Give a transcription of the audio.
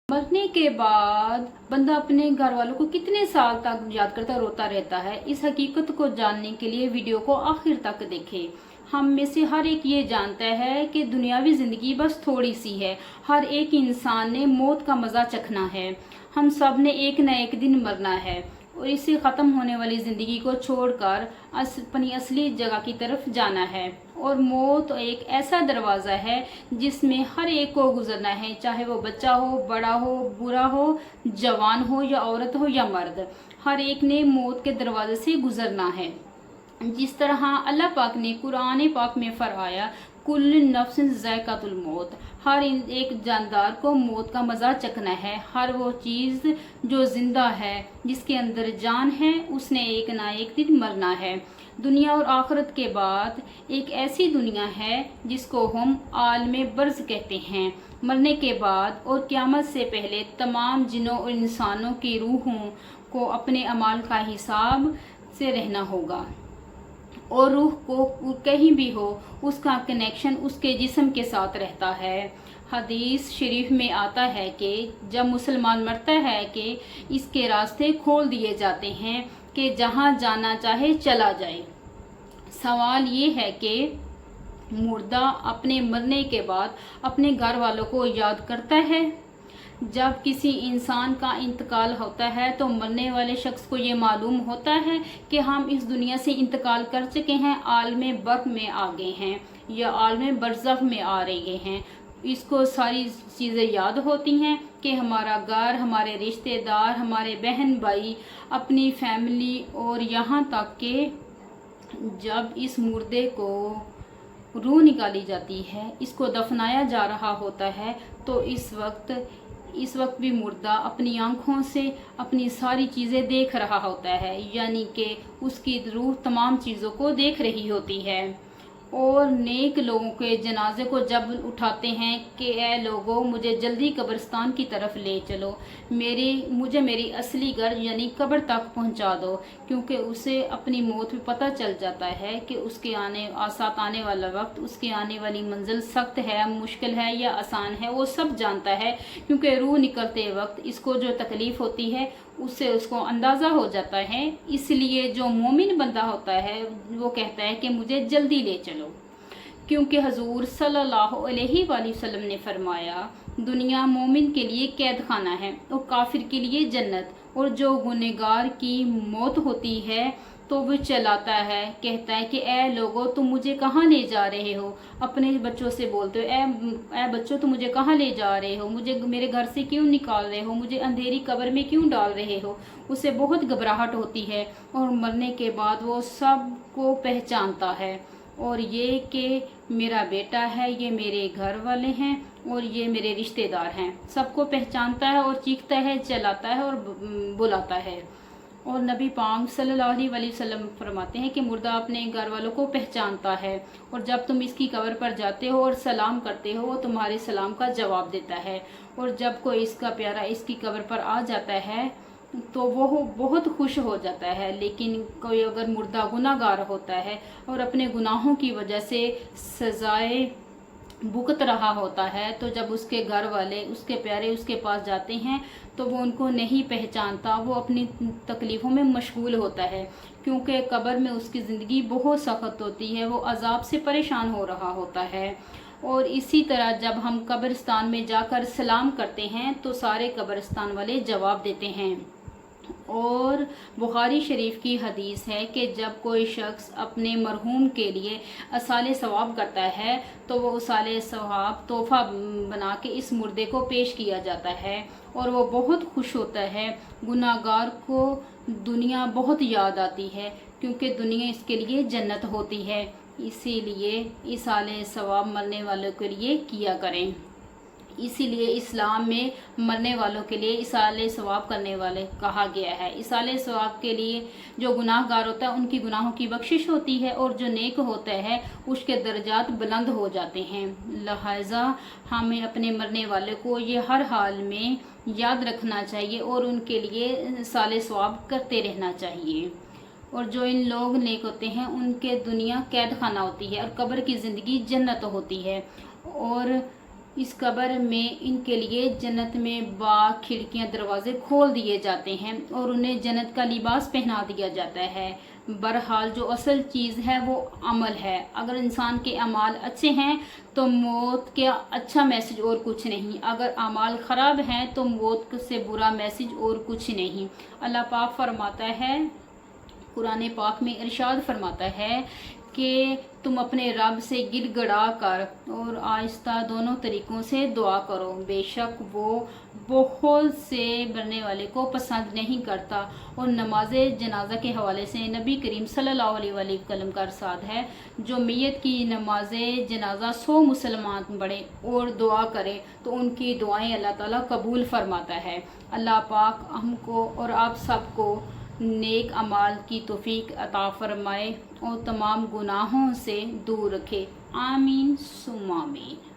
मरने के बाद बंदा अपने घर वालों को कितने साल तक याद करता रोता रहता है। इस हकीकत को जानने के लिए वीडियो को आखिर तक देखें। हम में से हर एक ये जानता है कि दुनियावी ज़िंदगी बस थोड़ी सी है। हर एक इंसान ने मौत का मज़ा चखना है। हम सब ने एक न एक दिन मरना है और इसे ख़त्म होने वाली ज़िंदगी को छोड़कर अपनी असली जगह की तरफ जाना है। और मौत एक ऐसा दरवाज़ा है जिसमें हर एक को गुजरना है, चाहे वो बच्चा हो, बड़ा हो, बुरा हो, जवान हो या औरत हो या मर्द। हर एक ने मौत के दरवाजे से गुजरना है। जिस तरह अल्लाह पाक ने कुरान पाक में फरमाया, कुल नफ्सिन ज़ायक़ातुल मौत, हर एक जानदार को मौत का मज़ा चखना है। हर वो चीज़ जो जिंदा है, जिसके अंदर जान है, उसने एक ना एक दिन मरना है। दुनिया और आखिरत के बाद एक ऐसी दुनिया है जिसको हम आलमे बर्ज़ कहते हैं। मरने के बाद और क़यामत से पहले तमाम जिन्नों और इंसानों की रूहों को अपने अमाल का हिसाब से रहना होगा और रूह को कहीं भी हो उसका कनेक्शन उसके जिस्म के साथ रहता है। हदीस शरीफ में आता है कि जब मुसलमान मरता है कि इसके रास्ते खोल दिए जाते हैं कि जहां जाना चाहे चला जाए। सवाल ये है कि मुर्दा अपने मरने के बाद अपने घर वालों को याद करता है। जब किसी इंसान का इंतकाल होता है तो मरने वाले शख्स को ये मालूम होता है कि हम इस दुनिया से इंतकाल कर चुके हैं, आलमे बर्ज़ में आ गए हैं या आलमे बरज़ख में आ रहे हैं। इसको सारी चीज़ें याद होती हैं कि हमारा घर, हमारे रिश्तेदार, हमारे बहन भाई, अपनी फैमिली, और यहाँ तक कि जब इस मुर्दे को रूह निकाली जाती है, इसको दफनाया जा रहा होता है, तो इस वक्त भी मुर्दा अपनी आंखों से अपनी सारी चीज़ें देख रहा होता है, यानी कि उसकी रूह तमाम चीज़ों को देख रही होती है। और नेक लोगों के जनाजे को जब उठाते हैं कि ए लोगों, मुझे जल्दी कब्रिस्तान की तरफ ले चलो, मुझे मेरी असली घर यानी कब्र तक पहुंचा दो, क्योंकि उसे अपनी मौत में पता चल जाता है कि उसके साथ आने वाला वक्त, उसके आने वाली मंजिल सख्त है, मुश्किल है या आसान है, वो सब जानता है। क्योंकि रूह निकलते वक्त इसको जो तकलीफ़ होती है उससे उसको अंदाज़ा हो जाता है। इसलिए जो मोमिन बंदा होता है वो कहता है कि मुझे जल्दी ले चलो, क्योंकि हजूर सल्लल्लाहु अलैहि वसल्लम ने फरमाया, दुनिया मोमिन के लिए कैद खाना है और काफिर के लिए जन्नत। और जो गुनहगार की मौत होती है तो वो चलाता है, कहता है कि ए लोगो, तुम मुझे कहाँ ले जा रहे हो। अपने बच्चों से बोलते हो, ए बच्चों, तुम मुझे कहाँ ले जा रहे हो, मुझे मेरे घर से क्यों निकाल रहे हो, मुझे अंधेरी कब्र में क्यों डाल रहे हो। उसे बहुत घबराहट होती है और मरने के बाद वो सब को पहचानता है, और ये कि मेरा बेटा है, ये मेरे घर वाले हैं और ये मेरे रिश्तेदार हैं, सबको पहचानता है और चीखता है, चलाता है और बुलाता है। और नबी पाक सल्लल्लाहु अलैहि वसल्लम फरमाते हैं कि मुर्दा अपने घर वालों को पहचानता है, और जब तुम इसकी कब्र पर जाते हो और सलाम करते हो, वो तुम्हारे सलाम का जवाब देता है। और जब कोई इसका प्यारा इसकी कब्र पर आ जाता है तो वो बहुत खुश हो जाता है। लेकिन कोई अगर मुर्दा गुनाहगार होता है और अपने गुनाहों की वजह से सजाए भुगत रहा होता है, तो जब उसके घर वाले, उसके प्यारे उसके पास जाते हैं तो वो उनको नहीं पहचानता, वो अपनी तकलीफ़ों में मशगूल होता है, क्योंकि कब्र में उसकी ज़िंदगी बहुत सख्त होती है, वो अजाब से परेशान हो रहा होता है। और इसी तरह जब हम कब्रिस्तान में जाकर सलाम करते हैं तो सारे कब्रिस्तान वाले जवाब देते हैं। और बुखारी शरीफ की हदीस है कि जब कोई शख्स अपने मरहूम के लिए असाले सवाब करता है तो वो असाले सवाब तोहफ़ा बना के इस मुर्दे को पेश किया जाता है और वो बहुत खुश होता है। गुनाहगार को दुनिया बहुत याद आती है, क्योंकि दुनिया इसके लिए जन्नत होती है। इसीलिए इसाले सवाब मरने वालों के लिए किया करें। इसीलिए इस्लाम में मरने वालों के लिए इसाले सवाब करने वाले कहा गया है। इसाले सवाब के लिए जो गुनाहगार होता है उनकी गुनाहों की बख्शिश होती है, और जो नेक होता है उसके दर्जात बुलंद हो जाते हैं। लिहाजा हमें अपने मरने वाले को ये हर हाल में याद रखना चाहिए और उनके लिए इसाले सवाब करते रहना चाहिए। और जो इन लोग नेक होते हैं उनके दुनिया कैद खाना होती है और कब्र की ज़िंदगी जन्नत होती है। और اس قبر میں ان کے لیے جنت میں باغ کھڑکیاں دروازے کھول دیے جاتے ہیں اور انہیں جنت کا لباس پہنا دیا جاتا ہے۔ بہرحال جو اصل چیز ہے وہ عمل ہے۔ اگر انسان کے اعمال اچھے ہیں تو موت کا اچھا میسج اور کچھ نہیں، اگر اعمال خراب ہیں تو موت سے برا میسج اور کچھ نہیں۔ اللہ پاک فرماتا ہے، قرآن پاک میں ارشاد فرماتا ہے کہ تم اپنے رب سے گڑ گڑا کر اور آہستہ دونوں طریقوں سے دعا کرو، بے شک وہ بہت سے مرنے والے کو پسند نہیں کرتا۔ اور نماز جنازہ کے حوالے سے نبی کریم صلی اللہ علیہ وسلم کا ارشاد ہے، جو میت کی نماز جنازہ 100 مسلمان پڑھے اور دعا کرے تو ان کی دعائیں اللہ تعالیٰ قبول فرماتا ہے۔ اللہ پاک ہم کو اور آپ سب کو نیک اعمال کی توفیق عطا فرمائے اور تمام گناہوں سے دور رکھے، آمین ثم آمین۔